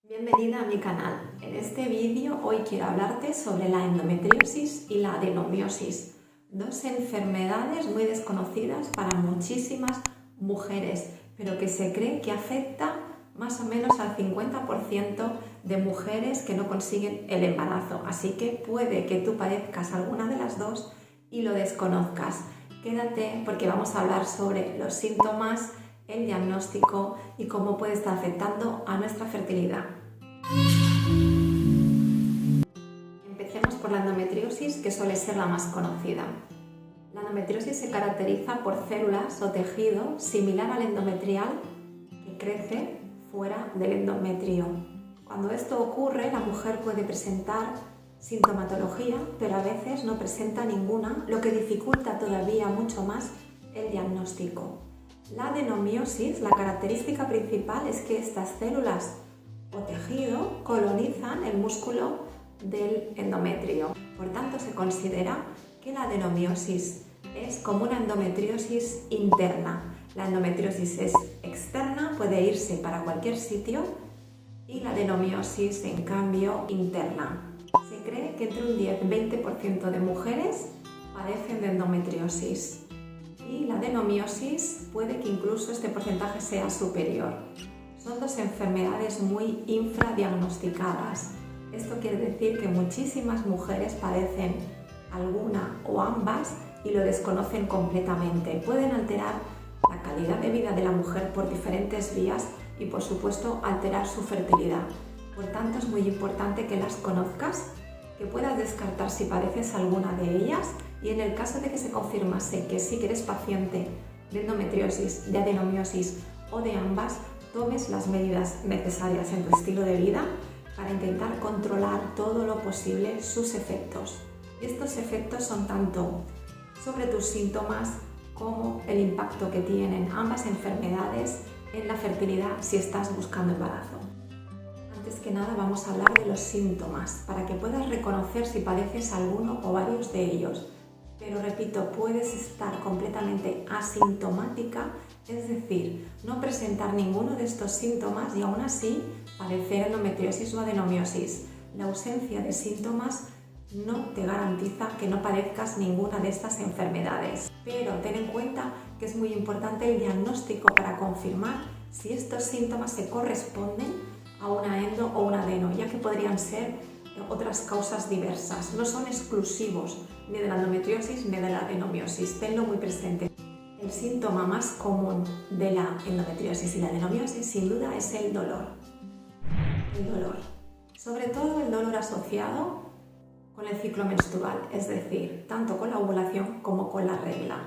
Bienvenida a mi canal. En este vídeo hoy quiero hablarte sobre la endometriosis y la adenomiosis, dos enfermedades muy desconocidas para muchísimas mujeres, pero que se cree que afecta más o menos al 50% de mujeres que no consiguen el embarazo. Así que puede que tú padezcas alguna de las dos y lo desconozcas. Quédate porque vamos a hablar sobre los síntomas, el diagnóstico y cómo puede estar afectando a nuestra fertilidad. Empecemos por la endometriosis, que suele ser la más conocida. La endometriosis se caracteriza por células o tejido similar al endometrial que crece fuera del endometrio. Cuando esto ocurre, la mujer puede presentar sintomatología, pero a veces no presenta ninguna, lo que dificulta todavía mucho más el diagnóstico. La adenomiosis, la característica principal es que estas células o tejido colonizan el músculo del endometrio. Por tanto, se considera que la adenomiosis es como una endometriosis interna. La endometriosis es externa, puede irse para cualquier sitio, y la adenomiosis, en cambio, interna. Se cree que entre un 10-20% de mujeres padecen de endometriosis. Y la adenomiosis puede que incluso este porcentaje sea superior. Son dos enfermedades muy infradiagnosticadas. Esto quiere decir que muchísimas mujeres padecen alguna o ambas y lo desconocen completamente. Pueden alterar la calidad de vida de la mujer por diferentes vías y, por supuesto, alterar su fertilidad. Por tanto, es muy importante que las conozcas, que puedas descartar si padeces alguna de ellas, y en el caso de que se confirmase que sí que eres paciente de endometriosis, de adenomiosis o de ambas, tomes las medidas necesarias en tu estilo de vida para intentar controlar todo lo posible sus efectos. Y estos efectos son tanto sobre tus síntomas como el impacto que tienen ambas enfermedades en la fertilidad si estás buscando embarazo. Antes que nada, vamos a hablar de los síntomas para que puedas reconocer si padeces alguno o varios de ellos. Pero repito, puedes estar completamente asintomática, es decir, no presentar ninguno de estos síntomas y aún así padecer endometriosis o adenomiosis. La ausencia de síntomas no te garantiza que no padezcas ninguna de estas enfermedades. Pero ten en cuenta que es muy importante el diagnóstico para confirmar si estos síntomas se corresponden a una endo o una adeno, ya que podrían ser otras causas diversas. No son exclusivos ni de la endometriosis ni de la adenomiosis. Tenlo muy presente. El síntoma más común de la endometriosis y la adenomiosis, sin duda, es el dolor. El dolor. Sobre todo el dolor asociado con el ciclo menstrual, es decir, tanto con la ovulación como con la regla.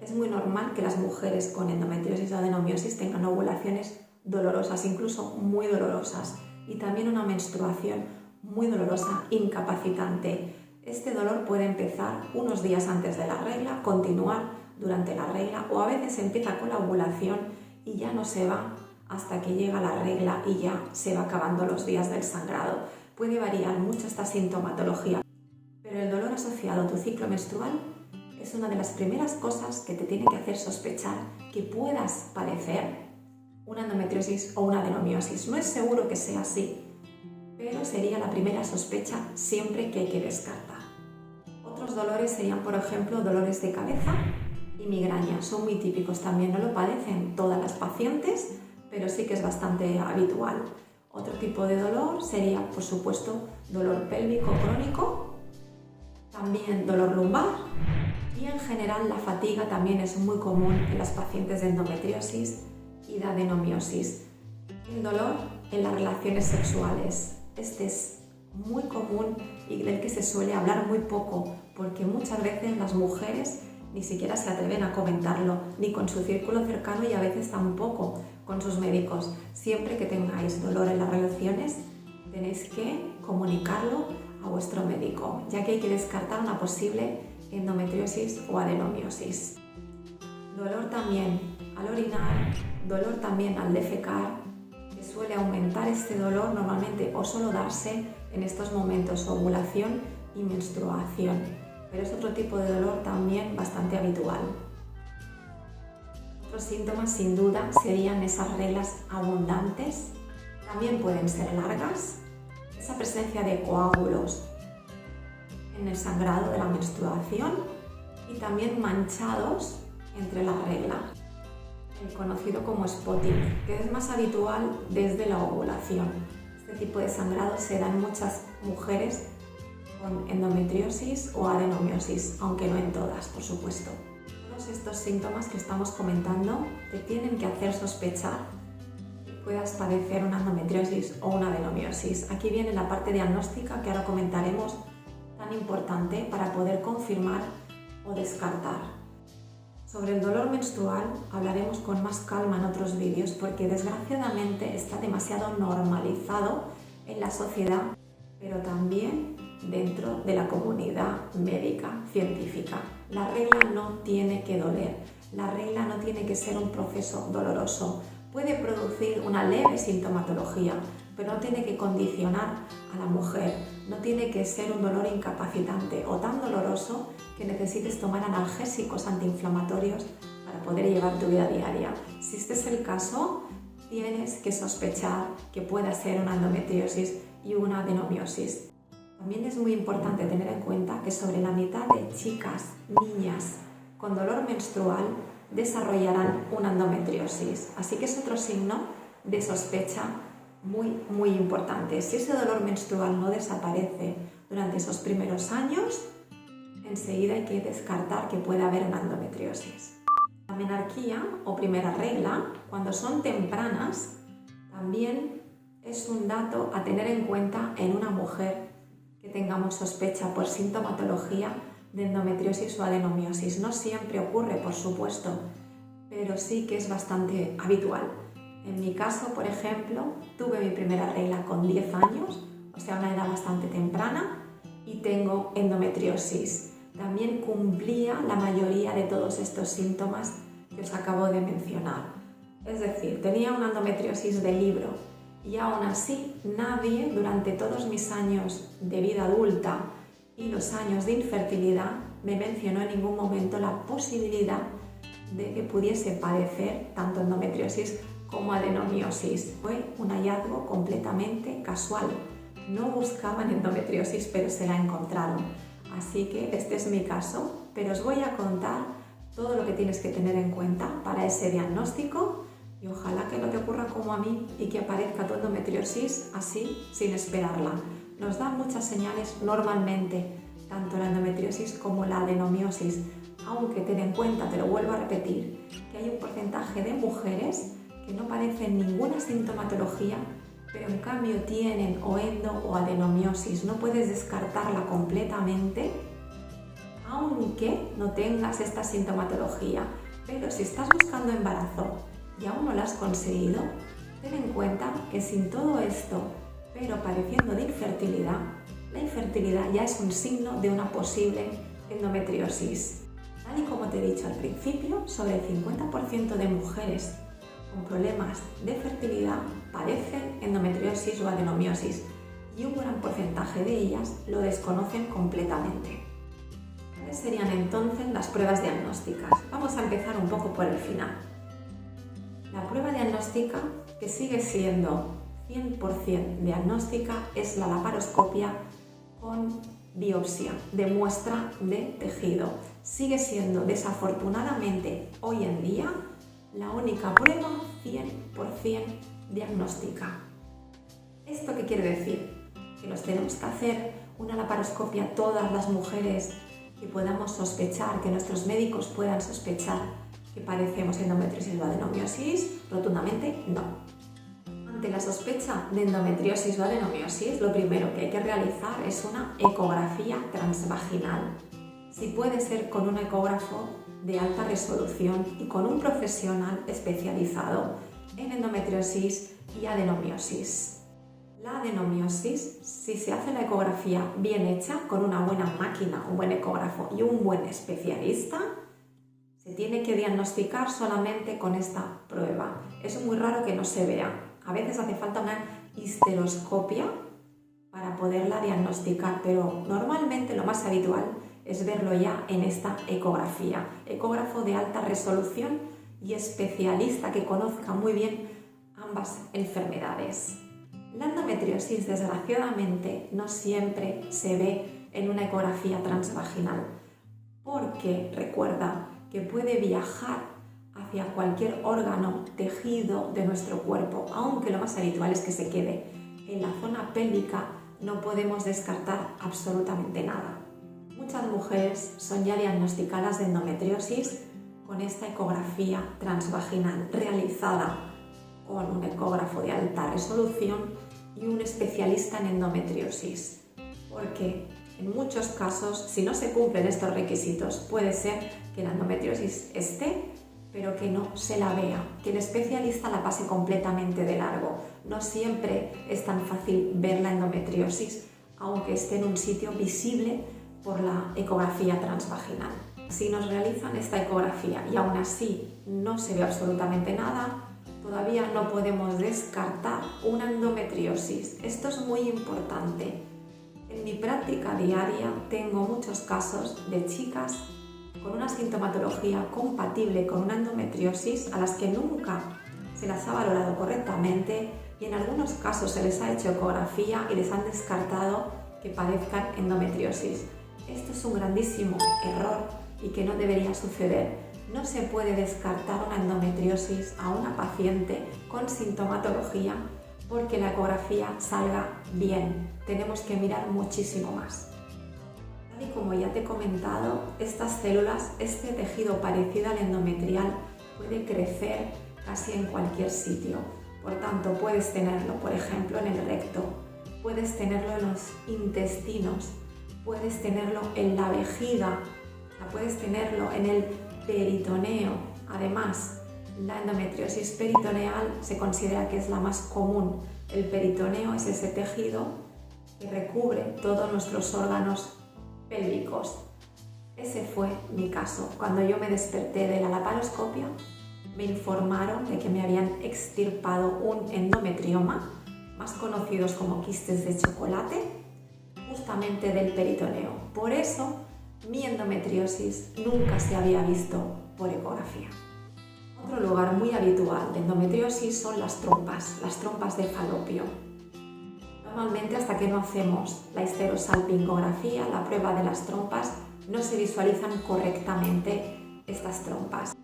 Es muy normal que las mujeres con endometriosis o adenomiosis tengan ovulaciones dolorosas, incluso muy dolorosas, y también una menstruación muy dolorosa, incapacitante. Este dolor puede empezar unos días antes de la regla, continuar durante la regla, o a veces empieza con la ovulación y ya no se va hasta que llega la regla y ya se va acabando los días del sangrado. Puede variar mucho esta sintomatología, pero el dolor asociado a tu ciclo menstrual es una de las primeras cosas que te tiene que hacer sospechar que puedas padecer una endometriosis o una adenomiosis. No es seguro que sea así, pero sería la primera sospecha siempre que hay que descartar. Otros dolores serían, por ejemplo, dolores de cabeza y migraña. Son muy típicos también, no lo padecen todas las pacientes, pero sí que es bastante habitual. Otro tipo de dolor sería, por supuesto, dolor pélvico crónico, también dolor lumbar, y en general la fatiga también es muy común en las pacientes de endometriosis y de adenomiosis. El dolor en las relaciones sexuales. Este es muy común y del que se suele hablar muy poco, porque muchas veces las mujeres ni siquiera se atreven a comentarlo, ni con su círculo cercano y a veces tampoco con sus médicos. Siempre que tengáis dolor en las relaciones, tenéis que comunicarlo a vuestro médico, ya que hay que descartar una posible endometriosis o adenomiosis. Dolor también al orinar, dolor también al defecar. Suele aumentar este dolor normalmente o solo darse en estos momentos, ovulación y menstruación, pero es otro tipo de dolor también bastante habitual. Otros síntomas sin duda serían esas reglas abundantes, También pueden ser largas, esa presencia de coágulos en el sangrado de la menstruación y también manchados entre la regla, el conocido como spotting, que es más habitual desde la ovulación. Este tipo de sangrado se da en muchas mujeres con endometriosis o adenomiosis, aunque no en todas, por supuesto. Todos estos síntomas que estamos comentando te tienen que hacer sospechar que puedas padecer una endometriosis o una adenomiosis. Aquí viene la parte diagnóstica que ahora comentaremos, tan importante para poder confirmar o descartar. Sobre el dolor menstrual hablaremos con más calma en otros vídeos porque desgraciadamente está demasiado normalizado en la sociedad, pero también dentro de la comunidad médica científica. La regla no tiene que doler, la regla no tiene que ser un proceso doloroso. Puede producir una leve sintomatología, pero no tiene que condicionar a la mujer, no tiene que ser un dolor incapacitante o tan doloroso que necesites tomar analgésicos antiinflamatorios para poder llevar tu vida diaria. Si este es el caso, tienes que sospechar que pueda ser una endometriosis y una adenomiosis. También es muy importante tener en cuenta que sobre la mitad de chicas, niñas con dolor menstrual desarrollarán una endometriosis, así que es otro signo de sospecha muy importante. Si ese dolor menstrual no desaparece durante esos primeros años, enseguida hay que descartar que pueda haber una endometriosis. La menarquía o primera regla, cuando son tempranas, también es un dato a tener en cuenta en una mujer que tengamos sospecha por sintomatología de endometriosis o adenomiosis. No siempre ocurre, por supuesto, pero sí que es bastante habitual. En mi caso, por ejemplo, tuve mi primera regla con 10 años, o sea, una edad bastante temprana, y tengo endometriosis. También cumplía la mayoría de todos estos síntomas que os acabo de mencionar. Es decir, tenía una endometriosis de libro y aún así nadie durante todos mis años de vida adulta y los años de infertilidad me mencionó en ningún momento la posibilidad de que pudiese padecer tanto endometriosis como adenomiosis. Fue un hallazgo completamente casual. No buscaban endometriosis, pero se la encontraron. Así que este es mi caso, pero os voy a contar todo lo que tienes que tener en cuenta para ese diagnóstico y ojalá que no te ocurra como a mí y que aparezca tu endometriosis así sin esperarla. Nos dan muchas señales normalmente, tanto la endometriosis como la adenomiosis, aunque ten en cuenta, te lo vuelvo a repetir, que hay un porcentaje de mujeres que no padecen ninguna sintomatología, pero en cambio tienen o endo o adenomiosis. No puedes descartarla completamente, aunque no tengas esta sintomatología. Pero si estás buscando embarazo y aún no lo has conseguido, ten en cuenta que sin todo esto, pero padeciendo de infertilidad, la infertilidad ya es un signo de una posible endometriosis. Tal y como te he dicho al principio, sobre el 50% de mujeres con problemas de fertilidad padecen endometriosis o adenomiosis y un gran porcentaje de ellas lo desconocen completamente. ¿Cuáles serían entonces las pruebas diagnósticas? Vamos a empezar un poco por el final. La prueba diagnóstica, que sigue siendo 100% diagnóstica, es la laparoscopia con biopsia de muestra de tejido. Sigue siendo desafortunadamente hoy en día la única prueba 100% diagnóstica. ¿Esto qué quiere decir? Que nos tenemos que hacer una laparoscopia todas las mujeres que podamos sospechar, que nuestros médicos puedan sospechar que padecemos endometriosis o adenomiosis. Rotundamente no. Ante la sospecha de endometriosis o adenomiosis, lo primero que hay que realizar es una ecografía transvaginal. Si puede ser con un ecógrafo de alta resolución y con un profesional especializado en endometriosis y adenomiosis. La adenomiosis, si se hace la ecografía bien hecha, con una buena máquina, un buen ecógrafo y un buen especialista, se tiene que diagnosticar solamente con esta prueba. Es muy raro que no se vea. A veces hace falta una histeroscopia para poderla diagnosticar, pero normalmente lo más habitual es verlo ya en esta ecografía. Ecógrafo de alta resolución y especialista que conozca muy bien ambas enfermedades. La endometriosis, desgraciadamente, no siempre se ve en una ecografía transvaginal, porque recuerda que puede viajar hacia cualquier órgano, tejido de nuestro cuerpo, aunque lo más habitual es que se quede en la zona pélvica. No podemos descartar absolutamente nada. Muchas mujeres son ya diagnosticadas de endometriosis con esta ecografía transvaginal realizada con un ecógrafo de alta resolución y un especialista en endometriosis, porque en muchos casos, si no se cumplen estos requisitos, puede ser que la endometriosis esté, pero que no se la vea, que el especialista la pase completamente de largo. No siempre es tan fácil ver la endometriosis, aunque esté en un sitio visible por la ecografía transvaginal. Si nos realizan esta ecografía y aún así no se ve absolutamente nada, todavía no podemos descartar una endometriosis. Esto es muy importante. En mi práctica diaria tengo muchos casos de chicas con una sintomatología compatible con una endometriosis a las que nunca se las ha valorado correctamente y en algunos casos se les ha hecho ecografía y les han descartado que padezcan endometriosis. Esto es un grandísimo error y que no debería suceder. No se puede descartar una endometriosis a una paciente con sintomatología porque la ecografía salga bien. Tenemos que mirar muchísimo más. Tal y como ya te he comentado, estas células, este tejido parecido al endometrial, puede crecer casi en cualquier sitio. Por tanto, puedes tenerlo, por ejemplo, en el recto, puedes tenerlo en los intestinos, puedes tenerlo en la vejiga, puedes tenerlo en el peritoneo. Además, la endometriosis peritoneal se considera que es la más común. El peritoneo es ese tejido que recubre todos nuestros órganos pélvicos. Ese fue mi caso. Cuando yo me desperté de la laparoscopia, me informaron de que me habían extirpado un endometrioma, más conocidos como quistes de chocolate, justamente del peritoneo. Por eso, mi endometriosis nunca se había visto por ecografía. Otro lugar muy habitual de endometriosis son las trompas de falopio. Normalmente, hasta que no hacemos la histerosalpingografía, la prueba de las trompas, no se visualizan correctamente estas trompas.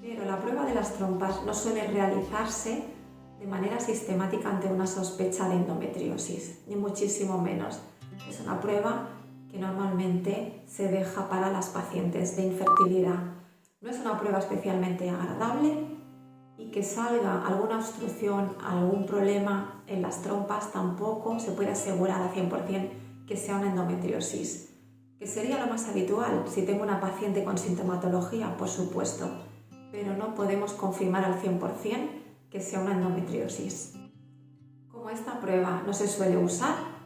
Pero la prueba de las trompas no suele realizarse de manera sistemática ante una sospecha de endometriosis, ni muchísimo menos. Es una prueba que normalmente se deja para las pacientes de infertilidad. No es una prueba especialmente agradable y que salga alguna obstrucción, algún problema en las trompas, tampoco se puede asegurar al 100% que sea una endometriosis. Que sería lo más habitual si tengo una paciente con sintomatología, por supuesto, pero no podemos confirmar al 100% que sea una endometriosis. Como esta prueba no se suele usar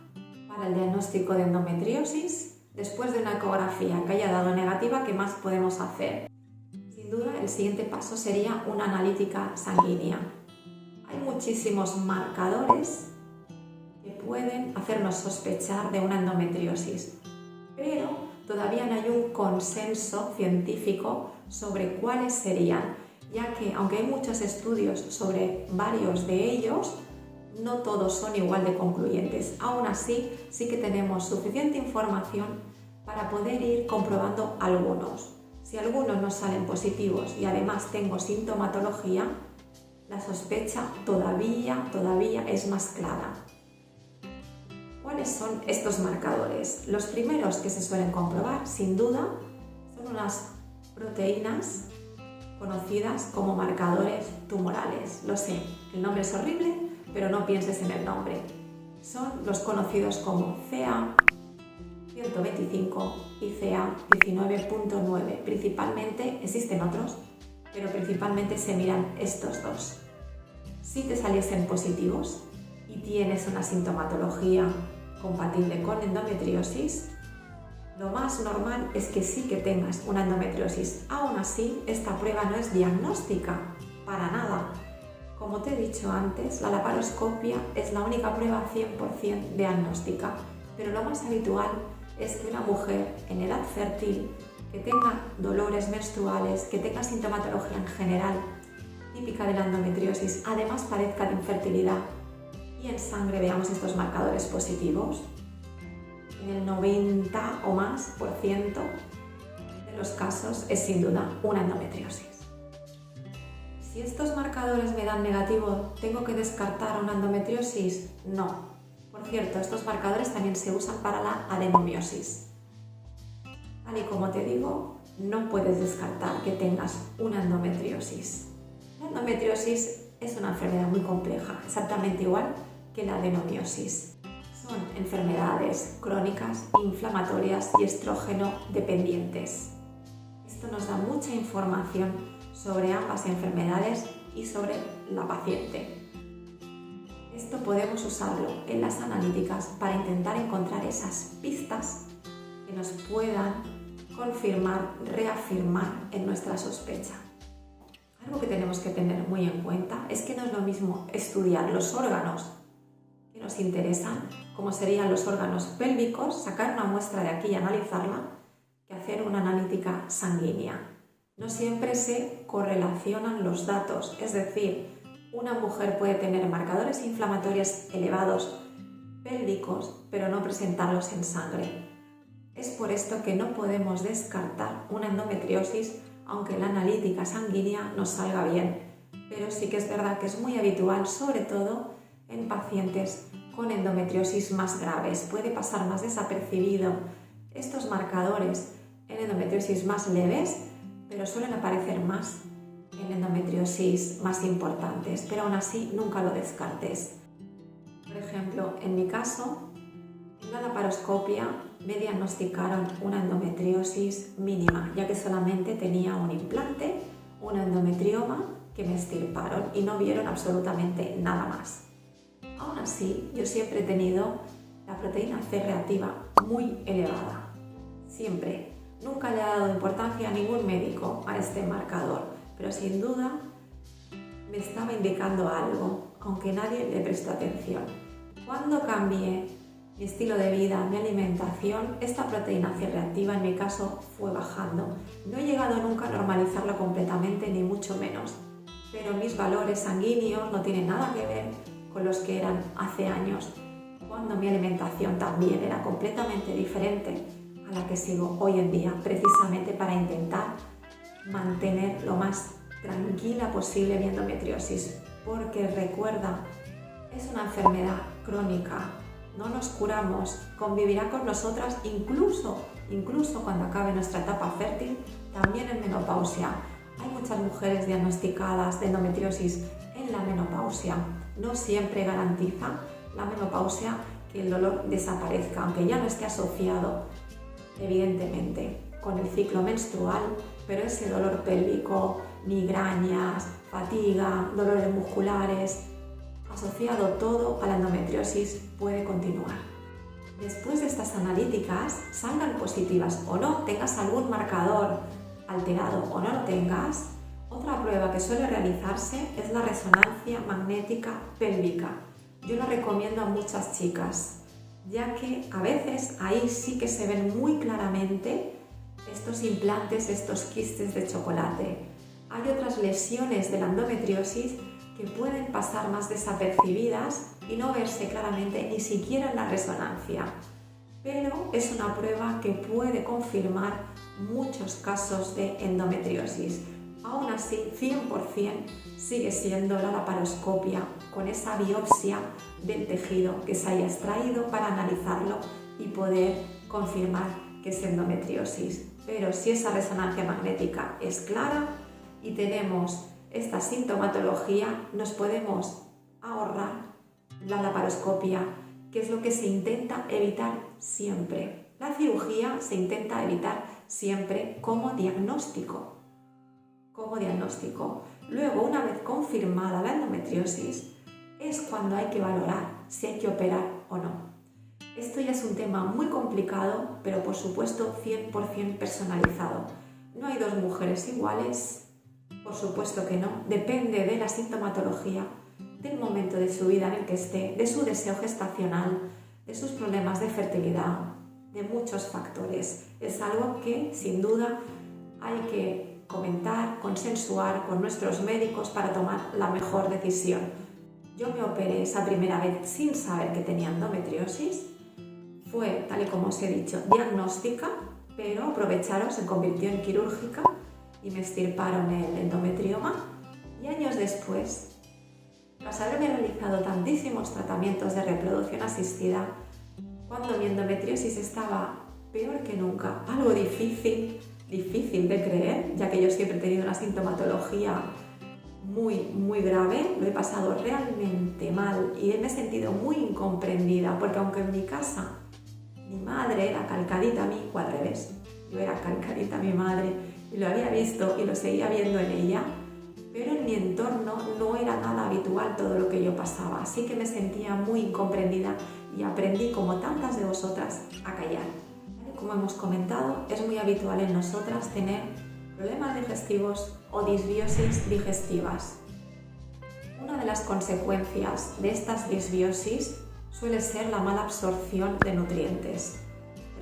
para el diagnóstico de endometriosis, después de una ecografía que haya dado negativa, ¿qué más podemos hacer? Sin duda, el siguiente paso sería una analítica sanguínea. Hay muchísimos marcadores que pueden hacernos sospechar de una endometriosis, pero todavía no hay un consenso científico sobre cuáles serían, ya que aunque hay muchos estudios sobre varios de ellos, no todos son igual de concluyentes. Aún así, sí que tenemos suficiente información para poder ir comprobando algunos. Si algunos no salen positivos y además tengo sintomatología, la sospecha todavía es más clara. ¿Cuáles son estos marcadores? Los primeros que se suelen comprobar, sin duda, son unas proteínas conocidas como marcadores tumorales. Lo sé, el nombre es horrible, pero no pienses en el nombre. Son los conocidos como CA125 y CA19.9. Principalmente, existen otros, pero principalmente se miran estos dos. Si te saliesen positivos y tienes una sintomatología compatible con endometriosis, lo más normal es que sí que tengas una endometriosis. Aún así, esta prueba no es diagnóstica, para nada. Como te he dicho antes, la laparoscopia es la única prueba 100% diagnóstica, pero lo más habitual es que una mujer en edad fértil que tenga dolores menstruales, que tenga sintomatología en general típica de la endometriosis, además padezca de infertilidad y en sangre veamos estos marcadores positivos, en el 90 o más por ciento de los casos es sin duda una endometriosis. Si estos marcadores me dan negativo, ¿tengo que descartar una endometriosis? No. Por cierto, estos marcadores también se usan para la adenomiosis. Tal y como te digo, no puedes descartar que tengas una endometriosis. La endometriosis es una enfermedad muy compleja, exactamente igual que la adenomiosis. Son enfermedades crónicas, inflamatorias y estrógeno dependientes. Esto nos da mucha información sobre ambas enfermedades y sobre la paciente. Esto podemos usarlo en las analíticas para intentar encontrar esas pistas que nos puedan confirmar, reafirmar en nuestra sospecha. Algo que tenemos que tener muy en cuenta es que no es lo mismo estudiar los órganos que nos interesan, como serían los órganos pélvicos, sacar una muestra de aquí y analizarla, que hacer una analítica sanguínea. No siempre se correlacionan los datos, es decir, una mujer puede tener marcadores inflamatorios elevados pélvicos, pero no presentarlos en sangre. Es por esto que no podemos descartar una endometriosis, aunque la analítica sanguínea nos salga bien, pero sí que es verdad que es muy habitual, sobre todo en pacientes con endometriosis más graves. Puede pasar más desapercibido estos marcadores en endometriosis más leves, pero suelen aparecer más en endometriosis más importantes, pero aún así nunca lo descartes. Por ejemplo, en mi caso, en la laparoscopia me diagnosticaron una endometriosis mínima, ya que solamente tenía un implante, un endometrioma que me extirparon y no vieron absolutamente nada más. Aún así, yo siempre he tenido la proteína C reactiva muy elevada, siempre. Nunca le he dado importancia a ningún médico a este marcador, pero sin duda me estaba indicando algo, aunque nadie le prestó atención. Cuando cambié mi estilo de vida, mi alimentación, esta proteína C reactiva en mi caso fue bajando. No he llegado nunca a normalizarla completamente, ni mucho menos, pero mis valores sanguíneos no tienen nada que ver con los que eran hace años, cuando mi alimentación también era completamente diferente a la que sigo hoy en día, precisamente para intentar mantener lo más tranquila posible mi endometriosis, porque recuerda, es una enfermedad crónica, no nos curamos, convivirá con nosotras incluso cuando acabe nuestra etapa fértil, también en menopausia. Hay muchas mujeres diagnosticadas de endometriosis en la menopausia. No siempre garantiza la menopausia que el dolor desaparezca, aunque ya no esté asociado evidentemente con el ciclo menstrual, pero ese dolor pélvico, migrañas, fatiga, dolores musculares, asociado todo a la endometriosis, puede continuar. Después de estas analíticas, salgan positivas o no, tengas algún marcador alterado o no lo tengas, otra prueba que suele realizarse es la resonancia magnética pélvica. Yo la recomiendo a muchas chicas, ya que a veces ahí sí que se ven muy claramente estos implantes, estos quistes de chocolate. Hay otras lesiones de la endometriosis que pueden pasar más desapercibidas y no verse claramente ni siquiera en la resonancia, pero es una prueba que puede confirmar muchos casos de endometriosis. Aún así, 100% sigue siendo la laparoscopia con esa biopsia del tejido que se haya extraído para analizarlo y poder confirmar que es endometriosis. Pero si esa resonancia magnética es clara y tenemos esta sintomatología, nos podemos ahorrar la laparoscopia, que es lo que se intenta evitar siempre. La cirugía se intenta evitar siempre como diagnóstico. Luego, una vez confirmada la endometriosis, es cuando hay que valorar si hay que operar o no. Esto ya es un tema muy complicado, pero por supuesto 100% personalizado. No hay dos mujeres iguales, por supuesto que no. Depende de la sintomatología, del momento de su vida en el que esté, de su deseo gestacional, de sus problemas de fertilidad, de muchos factores. Es algo que sin duda hay que comentar, consensuar con nuestros médicos para tomar la mejor decisión. yo me operé esa primera vez sin saber que tenía endometriosis. Fue, tal y como os he dicho, diagnóstica, pero aprovecharon, se convirtió en quirúrgica y me extirparon el endometrioma. Y años después, tras haberme realizado tantísimos tratamientos de reproducción asistida, cuando mi endometriosis estaba peor que nunca, algo difícil de creer, ya que yo siempre he tenido una sintomatología muy grave, lo he pasado realmente mal y me he sentido muy incomprendida, porque aunque en mi casa mi madre era calcadita a mí, o al revés, yo era calcadita a mi madre y lo había visto y lo seguía viendo en ella, pero en mi entorno no era nada habitual todo lo que yo pasaba, así que me sentía muy incomprendida y aprendí, como tantas de vosotras, a callar. Como hemos comentado, es muy habitual en nosotras tener problemas digestivos o disbiosis digestivas. Una de las consecuencias de estas disbiosis suele ser la mala absorción de nutrientes.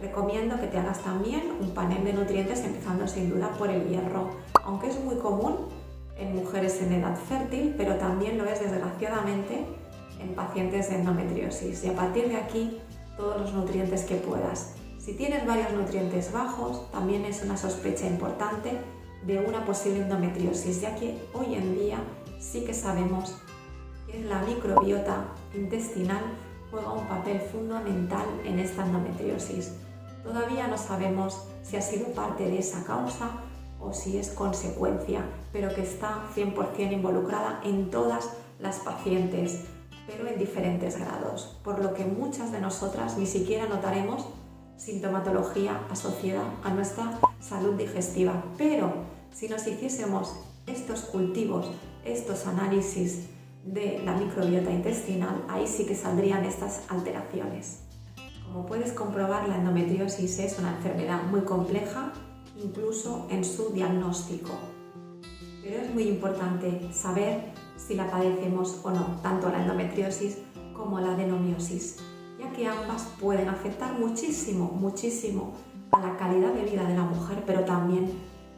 Te recomiendo que te hagas también un panel de nutrientes, empezando sin duda por el hierro, aunque es muy común en mujeres en edad fértil, pero también lo es desgraciadamente en pacientes de endometriosis. Y a partir de aquí, todos los nutrientes que puedas. Si tienes varios nutrientes bajos, también es una sospecha importante de una posible endometriosis, ya que hoy en día sí que sabemos que la microbiota intestinal juega un papel fundamental en esta endometriosis. Todavía no sabemos si ha sido parte de esa causa o si es consecuencia, pero que está 100% involucrada en todas las pacientes, pero en diferentes grados, por lo que muchas de nosotras ni siquiera notaremos sintomatología asociada a nuestra salud digestiva. Pero si nos hiciésemos estos cultivos, estos análisis de la microbiota intestinal, ahí sí que saldrían estas alteraciones. Como puedes comprobar, la endometriosis es una enfermedad muy compleja, incluso en su diagnóstico. Pero es muy importante saber si la padecemos o no, tanto la endometriosis como la adenomiosis, ya que ambas pueden afectar muchísimo a la calidad de vida de la mujer, pero también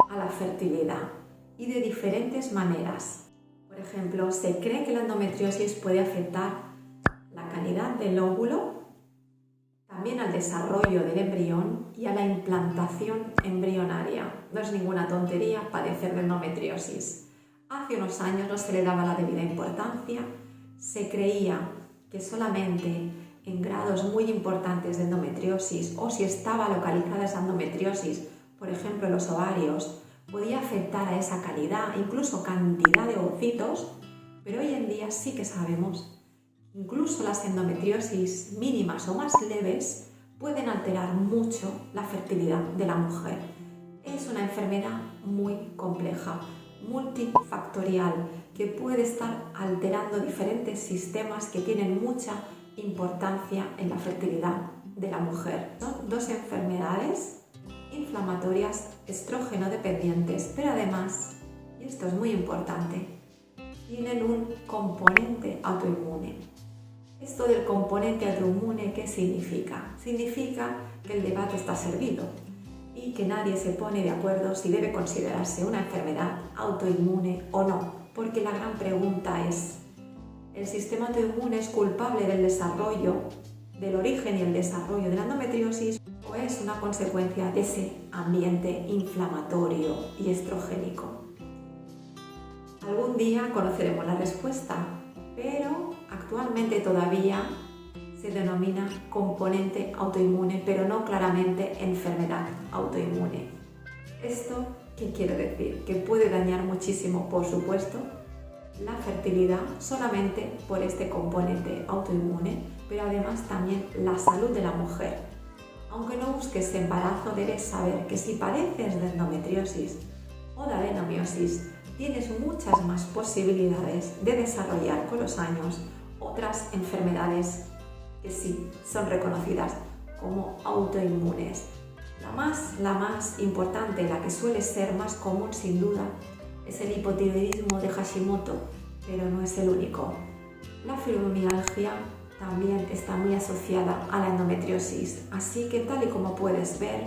a la fertilidad, y de diferentes maneras. Por ejemplo, se cree que la endometriosis puede afectar la calidad del óvulo, también al desarrollo del embrión y a la implantación embrionaria. No es ninguna tontería padecer de endometriosis. Hace unos años no se le daba la debida importancia, se creía que solamente en grados muy importantes de endometriosis, o si estaba localizada esa endometriosis, por ejemplo en los ovarios, podía afectar a esa calidad, incluso cantidad de ovocitos, pero hoy en día sí que sabemos, incluso las endometriosis mínimas o más leves pueden alterar mucho la fertilidad de la mujer. Es una enfermedad muy compleja, multifactorial, que puede estar alterando diferentes sistemas que tienen mucha importancia en la fertilidad de la mujer. Son dos enfermedades inflamatorias estrógeno dependientes, pero además, y esto es muy importante, tienen un componente autoinmune. Esto del componente autoinmune, ¿qué significa? Significa que el debate está servido y que nadie se pone de acuerdo si debe considerarse una enfermedad autoinmune o no, porque la gran pregunta es: ¿el sistema autoinmune es culpable del desarrollo, del origen y el desarrollo de la endometriosis, o es una consecuencia de ese ambiente inflamatorio y estrogénico? Algún día conoceremos la respuesta, pero actualmente todavía se denomina componente autoinmune, pero no claramente enfermedad autoinmune. ¿Esto qué quiere decir? Que puede dañar muchísimo, por supuesto, la fertilidad solamente por este componente autoinmune, pero además también la salud de la mujer. Aunque no busques embarazo, debes saber que si padeces de endometriosis o de adenomiosis, tienes muchas más posibilidades de desarrollar con los años otras enfermedades que sí son reconocidas como autoinmunes. La más importante, la que suele ser más común sin duda, es el hipotiroidismo de Hashimoto, pero no es el único. La fibromialgia también está muy asociada a la endometriosis, así que tal y como puedes ver,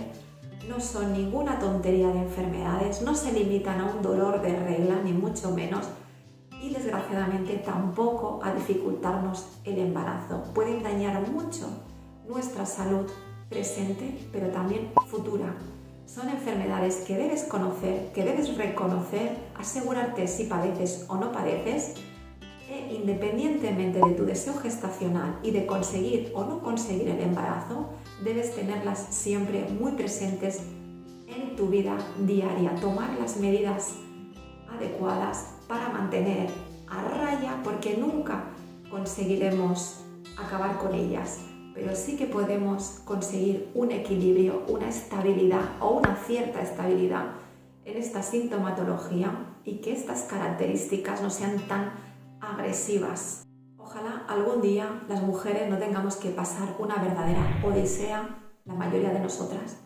no son ninguna tontería de enfermedades, no se limitan a un dolor de regla, ni mucho menos, y desgraciadamente tampoco a dificultarnos el embarazo. Pueden dañar mucho nuestra salud presente, pero también futura. Son enfermedades que debes conocer, que debes reconocer, asegurarte si padeces o no padeces, e independientemente de tu deseo gestacional y de conseguir o no conseguir el embarazo, debes tenerlas siempre muy presentes en tu vida diaria, tomar las medidas adecuadas para mantener a raya, porque nunca conseguiremos acabar con ellas, pero sí que podemos conseguir un equilibrio, una estabilidad o una cierta estabilidad en esta sintomatología y que estas características no sean tan agresivas. Ojalá algún día las mujeres no tengamos que pasar una verdadera odisea, la mayoría de nosotras,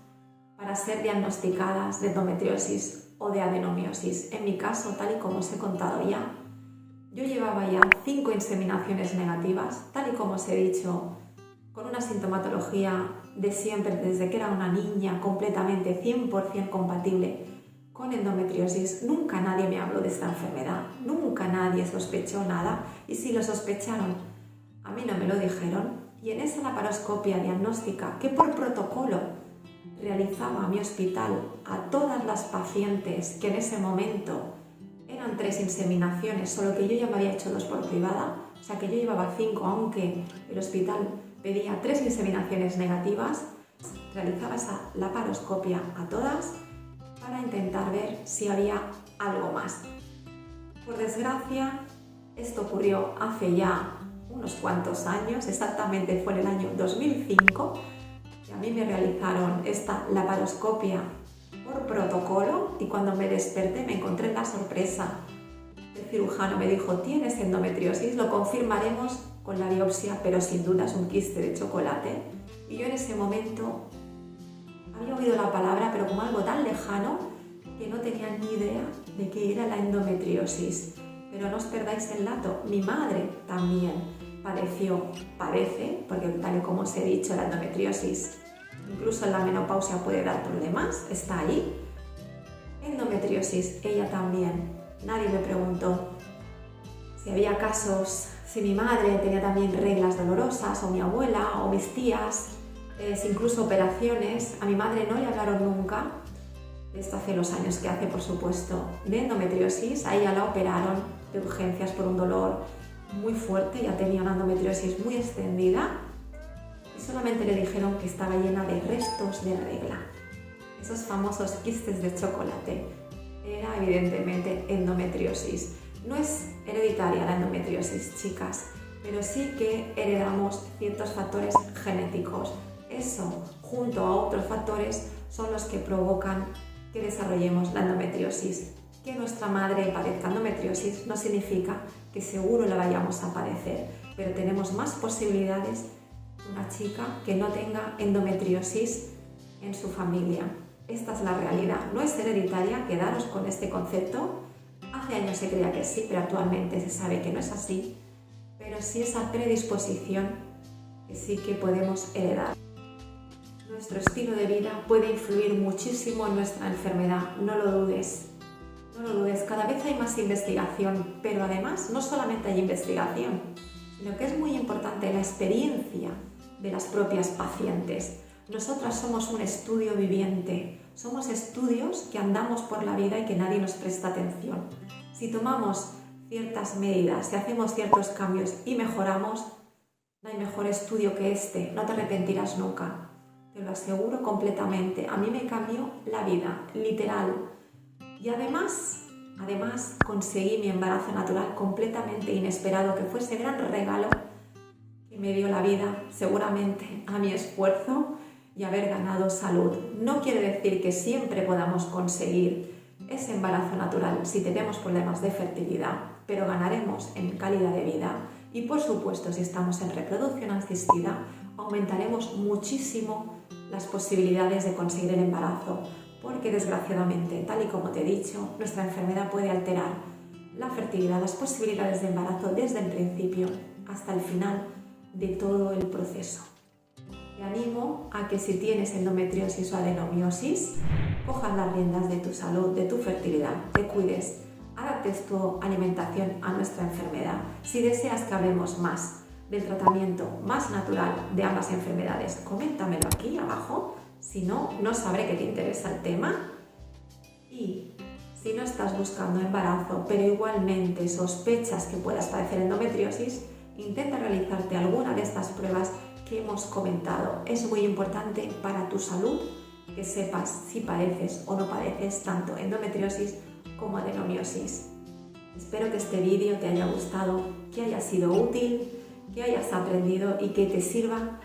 para ser diagnosticadas de endometriosis o de adenomiosis. En mi caso, tal y como os he contado ya, yo llevaba ya 5 inseminaciones negativas, tal y como os he dicho, con una sintomatología de siempre, desde que era una niña, completamente 100% compatible con endometriosis. Nunca nadie me habló de esta enfermedad, nunca nadie sospechó nada, y si lo sospecharon, a mí no me lo dijeron. Y en esa laparoscopia diagnóstica que por protocolo realizaba mi hospital a todas las pacientes, que en ese momento eran 3 inseminaciones, solo que yo ya me había hecho 2 por privada, o sea que yo llevaba 5, aunque el hospital pedía 3 inseminaciones negativas, realizaba esa laparoscopia a todas para intentar ver si había algo más. Por desgracia, esto ocurrió hace ya unos cuantos años, exactamente fue en el año 2005, y a mí me realizaron esta laparoscopia por protocolo, y cuando me desperté me encontré en la sorpresa. El cirujano me dijo: tienes endometriosis, lo confirmaremos con la biopsia, pero sin duda es un quiste de chocolate. Y yo en ese momento había oído la palabra, pero como algo tan lejano que no tenía ni idea de qué era la endometriosis. Pero no os perdáis el dato, mi madre también padece, porque tal y como os he dicho, la endometriosis incluso en la menopausia puede dar problemas, está ahí. Endometriosis, ella también. Nadie me preguntó si había casos, si mi madre tenía también reglas dolorosas, o mi abuela, o mis tías, incluso operaciones. A mi madre no le hablaron nunca, esto hace los años que hace, por supuesto, de endometriosis. A ella la operaron de urgencias por un dolor muy fuerte, ya tenía una endometriosis muy extendida, y solamente le dijeron que estaba llena de restos de regla. Esos famosos quistes de chocolate. Era evidentemente endometriosis. No es hereditaria la endometriosis, chicas, pero sí que heredamos ciertos factores genéticos. Eso, junto a otros factores, son los que provocan que desarrollemos la endometriosis. Que nuestra madre padezca endometriosis no significa que seguro la vayamos a padecer, pero tenemos más posibilidades de una chica que no tenga endometriosis en su familia. Esta es la realidad, no es hereditaria, quedaros con este concepto. Hace años se creía que sí, pero actualmente se sabe que no es así, pero sí esa predisposición que sí que podemos heredar. Nuestro estilo de vida puede influir muchísimo en nuestra enfermedad, no lo dudes. No lo dudes, cada vez hay más investigación, pero además no solamente hay investigación, sino que es muy importante la experiencia de las propias pacientes. Nosotras somos un estudio viviente, somos estudios que andamos por la vida y que nadie nos presta atención. Si tomamos ciertas medidas, si hacemos ciertos cambios y mejoramos, no hay mejor estudio que este, no te arrepentirás nunca, te lo aseguro completamente. A mí me cambió la vida, literal. Y además conseguí mi embarazo natural completamente inesperado, que fue ese gran regalo que me dio la vida, seguramente a mi esfuerzo y haber ganado salud. No quiere decir que siempre podamos conseguir ese embarazo natural si tenemos problemas de fertilidad, pero ganaremos en calidad de vida y, por supuesto, si estamos en reproducción asistida, aumentaremos muchísimo las posibilidades de conseguir el embarazo, porque desgraciadamente, tal y como te he dicho, nuestra enfermedad puede alterar la fertilidad, las posibilidades de embarazo desde el principio hasta el final de todo el proceso. Te animo a que si tienes endometriosis o adenomiosis, cojas las riendas de tu salud, de tu fertilidad, te cuides, adapta adaptes tu alimentación a nuestra enfermedad. Si deseas que hablemos más del tratamiento más natural de ambas enfermedades, coméntamelo aquí abajo. Si no, no sabré que te interesa el tema. Y si no estás buscando embarazo, pero igualmente sospechas que puedas padecer endometriosis, intenta realizarte alguna de estas pruebas que hemos comentado. Es muy importante para tu salud que sepas si padeces o no padeces tanto endometriosis como adenomiosis. Espero que este vídeo te haya gustado, que haya sido útil, que hayas aprendido y que te sirva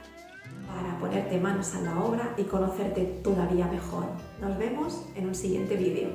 para ponerte manos a la obra y conocerte todavía mejor. Nos vemos en un siguiente vídeo.